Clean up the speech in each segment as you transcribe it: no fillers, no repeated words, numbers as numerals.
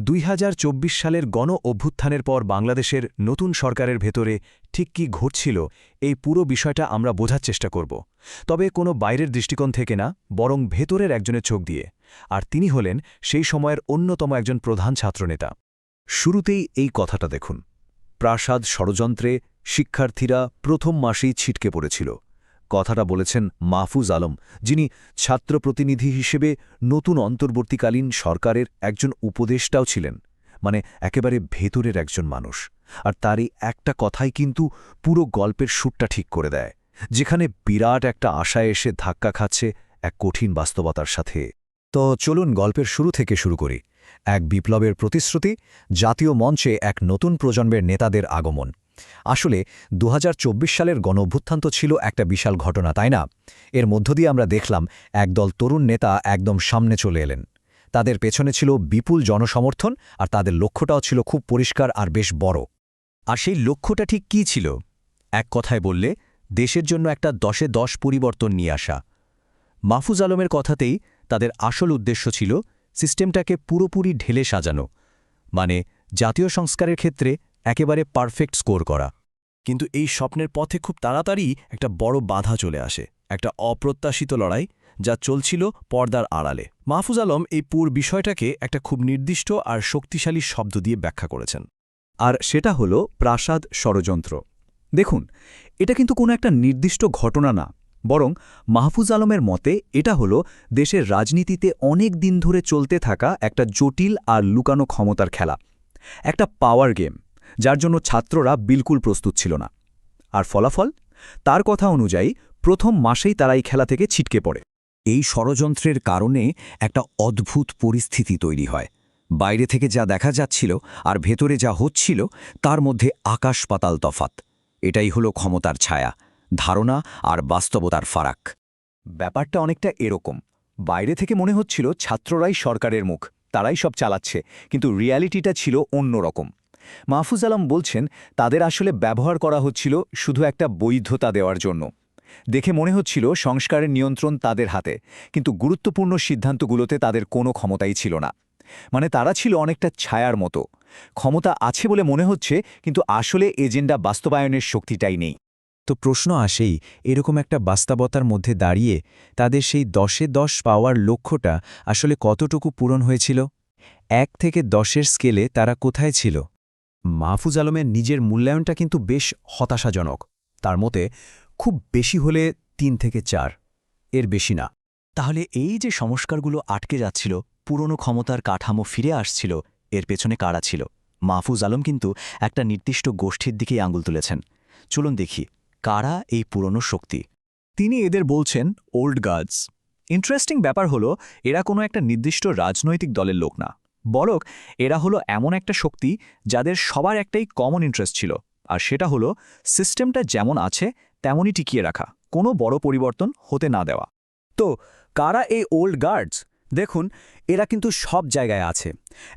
2024 সালের গণ অভ্যুত্থানের পর বাংলাদেশের নতুন সরকারের ভেতরে ঠিক কী ঘটছিল এই পুরো বিষয়টা আমরা বোঝার চেষ্টা করব তবে কোনো বাইরের দৃষ্টিকোণ থেকে না বরং ভেতরের একজনের চোখ দিয়ে আর তিনি হলেন সেই সময়ের অন্যতম একজন প্রধান ছাত্রনেতা। শুরুতেই এই কথাটা দেখুন, প্রাসাদ ষড়যন্ত্রে শিক্ষার্থীরা প্রথম মাসেই ছিটকে পড়েছিল। কথাটা বলেছেন মাহফুজ আলম, যিনি ছাত্র প্রতিনিধি হিসেবে নতুন অন্তর্বর্তীকালীন সরকারের একজন উপদেষ্টাও ছিলেন, মানে একেবারে ভেতরের একজন মানুষ। আর তারই একটা কথাই কিন্তু পুরো গল্পের সুরটা ঠিক করে দেয়, যেখানে বিরাট একটা আশায় এসে ধাক্কা খাচ্ছে এক কঠিন বাস্তবতার সাথে। তো চলুন গল্পের শুরু থেকে শুরু করি। এক বিপ্লবের প্রতিশ্রুতি, জাতীয় মঞ্চে এক নতুন প্রজন্মের নেতাদের আগমন। আসলে 2024 সালের গণঅভ্যুত্থান তো ছিল একটা বিশাল ঘটনা, তাই না? এর মধ্য দিয়ে আমরা দেখলাম একদল তরুণ নেতা একদম সামনে চলে এলেন। তাদের পেছনে ছিল বিপুল জনসমর্থন, আর তাদের লক্ষ্যটাও ছিল খুব পরিষ্কার আর বেশ বড়। আর সেই লক্ষ্যটা ঠিক কী ছিল? এক কথায় বললে, দেশের জন্য একটা 10-এ 10 পরিবর্তন নিয়ে আসা। মাহফুজ আলমের কথাতেই তাদের আসল উদ্দেশ্য ছিল সিস্টেমটাকে পুরোপুরি ঢেলে সাজানো, মানে জাতীয় সংস্কারের ক্ষেত্রে একেবারে পারফেক্ট স্কোর করা। কিন্তু এই স্বপ্নের পথে খুব তাড়াতাড়ি একটা বড় বাধা চলে আসে, একটা অপ্রত্যাশিত লড়াই যা চলছিল পর্দার আড়ালে। মাহফুজ আলম এই পুরো বিষয়টাকে একটা খুব নির্দিষ্ট আর শক্তিশালী শব্দ দিয়ে ব্যাখ্যা করেছেন, আর সেটা হলো প্রাসাদ ষড়যন্ত্র। দেখুন, এটা কিন্তু কোনো একটা নির্দিষ্ট ঘটনা না, বরং মাহফুজ আলমের মতে এটা হলো দেশের রাজনীতিতে অনেক দিন ধরে চলতে থাকা একটা জটিল আর লুকানো ক্ষমতার খেলা, একটা পাওয়ার গেম, যার জন্য ছাত্ররা বিলকুল প্রস্তুত ছিল না। আর ফলাফল, তার কথা অনুযায়ী প্রথম মাসেই তারা এই খেলা থেকে ছিটকে পড়ে। এই ষড়যন্ত্রের কারণে একটা অদ্ভুত পরিস্থিতি তৈরি হয়। বাইরে থেকে যা দেখা যাচ্ছিল আর ভেতরে যা হচ্ছিল তার মধ্যে আকাশ পাতাল তফাত। এটাই হলো ক্ষমতার ছায়া, ধারণা আর বাস্তবতার ফারাক। ব্যাপারটা অনেকটা এরকম, বাইরে থেকে মনে হচ্ছিল ছাত্ররাই সরকারের মুখ, তারাই সব চালাচ্ছে, কিন্তু রিয়ালিটিটা ছিল অন্যরকম। মাহফুজ আলম বলছেন তাদের আসলে ব্যবহার করা হচ্ছিল শুধু একটা বৈধতা দেওয়ার জন্য। দেখে মনে হচ্ছিল সংস্কারের নিয়ন্ত্রণ তাদের হাতে, কিন্তু গুরুত্বপূর্ণ সিদ্ধান্তগুলোতে তাদের কোনো ক্ষমতাই ছিল না। মানে তারা ছিল অনেকটা ছায়ার মতো, ক্ষমতা আছে বলে মনে হচ্ছে, কিন্তু আসলে এজেন্ডা বাস্তবায়নের শক্তিটাই নেই। তো প্রশ্ন আসেই, এরকম একটা বাস্তবতার মধ্যে দাঁড়িয়ে তাদের সেই 10-এ 10 পাওয়ার লক্ষ্যটা আসলে কতটুকু পূরণ হয়েছিল? 1 থেকে 10-এর স্কেলে তারা কোথায় ছিল? মাহফুজ আলমের নিজের মূল্যায়নটা কিন্তু বেশ হতাশাজনক। তার মতে খুব বেশি হলে 3 থেকে 4, এর বেশি না। তাহলে এই যে সংস্কারগুলো আটকে যাচ্ছিল, পুরনো ক্ষমতার কাঠামো ফিরে আসছিল, এর পেছনে কারা ছিল? মাহফুজ আলম কিন্তু একটা নির্দিষ্ট গোষ্ঠীর দিকেই আঙুল তুলেছেন। চলুন দেখি কারা এই পুরনো শক্তি। তিনি এদের বলছেন ওল্ড গার্ডস। ইন্টারেস্টিং ব্যাপার হলো, এরা কোনো একটা নির্দিষ্ট রাজনৈতিক দলের লোক না, বরং এরা হলো এমন একটা শক্তি যাদের সবার একটাই কমন ইন্টারেস্ট ছিল, আর সেটা হলো সিস্টেমটা যেমন আছে তেমনই টিকিয়ে রাখা, কোনো বড় পরিবর্তন হতে না দেওয়া। তো কারা এই ওল্ড গার্ডস? দেখুন, এরা কিন্তু সব জায়গায় আছে,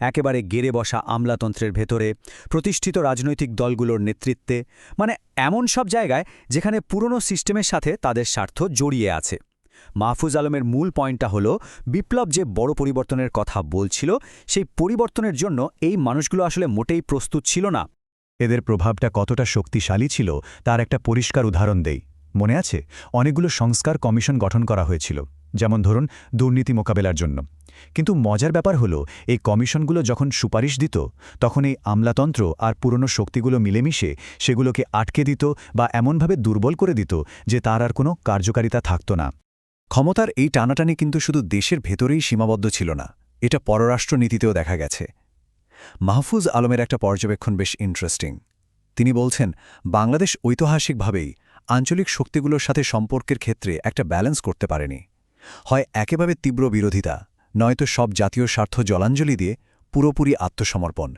একেবারে গেড়ে বসা আমলাতন্ত্রের ভেতরে, প্রতিষ্ঠিত রাজনৈতিক দলগুলোর নেতৃত্বে, মানে এমন সব জায়গায় যেখানে পুরনো সিস্টেমের সাথে তাদের স্বার্থ জড়িয়ে আছে। মাহফুজ আলমের মূল পয়েন্টটা হলো, বিপ্লব যে বড় পরিবর্তনের কথা বলছিল, সেই পরিবর্তনের জন্য এই মানুষগুলো আসলে মোটেই প্রস্তুত ছিল না। এদের প্রভাবটা কতটা শক্তিশালী ছিল তার একটা পরিষ্কার উদাহরণ দেই। মনে আছে, অনেকগুলো সংস্কার কমিশন গঠন করা হয়েছিল, যেমন ধরুন দুর্নীতি মোকাবেলার জন্য। কিন্তু মজার ব্যাপার হলো, এই কমিশনগুলো যখন সুপারিশ দিত, তখন এই আমলাতন্ত্র আর পুরনো শক্তিগুলো মিলেমিশে সেগুলোকে আটকে দিত বা এমনভাবে দুর্বল করে দিত যে তার আর কোনো কার্যকারিতা থাকত না। ক্ষমতার এই টানাটানি কিন্তু শুধু দেশের ভেতরেই সীমাবদ্ধ ছিল না, এটা পররাষ্ট্রনীতিতেও দেখা গেছে। মাহফুজ আলমের একটা পর্যবেক্ষণ বেশ ইন্টারেস্টিং। তিনি বলছেন, বাংলাদেশ ঐতিহাসিকভাবেই আঞ্চলিক শক্তিগুলোর সাথে সম্পর্কের ক্ষেত্রে একটা ব্যালেন্স করতে পারেনি। হয় একেবারে তীব্র বিরোধিতা, নয়তো সব জাতীয় স্বার্থ জলাঞ্জলি দিয়ে পুরোপুরি আত্মসমর্পণ।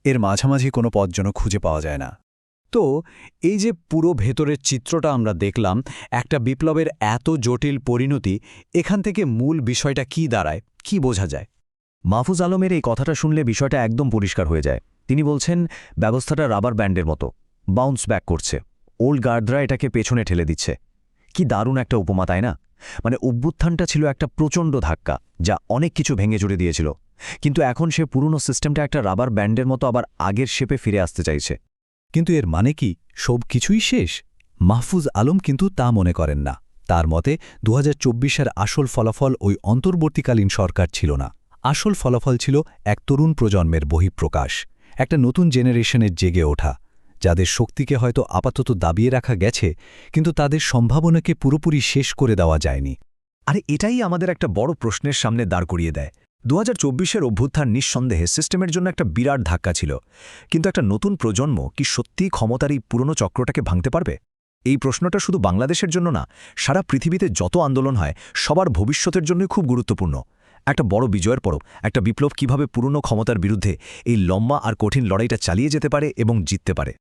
এর মাঝামাঝি কোনো পথ যেন খুঁজে পাওয়া যায় না। তো এই যে পুরো ভেতরের চিত্রটা আমরা দেখলাম, একটা বিপ্লবের এত জটিল পরিণতি, এখান থেকে মূল বিষয়টা কি দাঁড়ায়, কি বোঝা যায়? মাহফুজ আলমের এই কথাটা শুনলে বিষয়টা একদম পরিষ্কার হয়ে যায়। তিনি বলছেন, ব্যবস্থাটা রাবার ব্যান্ডের মতো বাউন্স ব্যাক করছে, ওল্ড গার্ডরা এটাকে পেছনে ঠেলে দিচ্ছে। কি দারুণ একটা উপমা, তাই না? মানে অভ্যুত্থানটা ছিল একটা প্রচণ্ড ধাক্কা, যা অনেক কিছু ভেঙে চুরে দিয়েছিল। কিন্তু এখন সে পুরনো সিস্টেমটা একটা রাবার ব্যান্ডের মতো আবার আগের শেপে ফিরে আসতে চাইছে। কিন্তু এর মানে কি সব কিছুই শেষ? মাহফুজ আলম কিন্তু তা মনে করেন না। তার মতে 2024-এর আসল ফলাফল ওই অন্তর্বর্তীকালীন সরকার ছিল না। আসল ফলাফল ছিল এক তরুণ প্রজন্মের বহিঃপ্রকাশ, একটা নতুন জেনারেশনের জেগে ওঠা, যাদের শক্তিকে হয়তো আপাতত দাবিয়ে রাখা গেছে, কিন্তু তাদের সম্ভাবনাকে পুরোপুরি শেষ করে দেওয়া যায়নি। আরে এটাই আমাদের একটা বড় প্রশ্নের সামনে দাঁড় করিয়ে দেয়। 2024-এর অভ্যুত্থান নিঃসন্দেহে সিস্টেমের জন্য একটা বিরাট ধাক্কা ছিল, কিন্তু একটা নতুন প্রজন্ম কি সত্যিই ক্ষমতার এই পুরনো চক্রটাকে ভাঙতে পারবে? এই প্রশ্নটা শুধু বাংলাদেশের জন্য না, সারা পৃথিবীতে যত আন্দোলন হয় সবার ভবিষ্যতের জন্যই খুব গুরুত্বপূর্ণ। একটা বড় বিজয়ের পরও একটা বিপ্লব কিভাবে পুরনো ক্ষমতার বিরুদ্ধে এই লম্বা আর কঠিন লড়াইটা চালিয়ে যেতে পারে এবং জিততে পারে।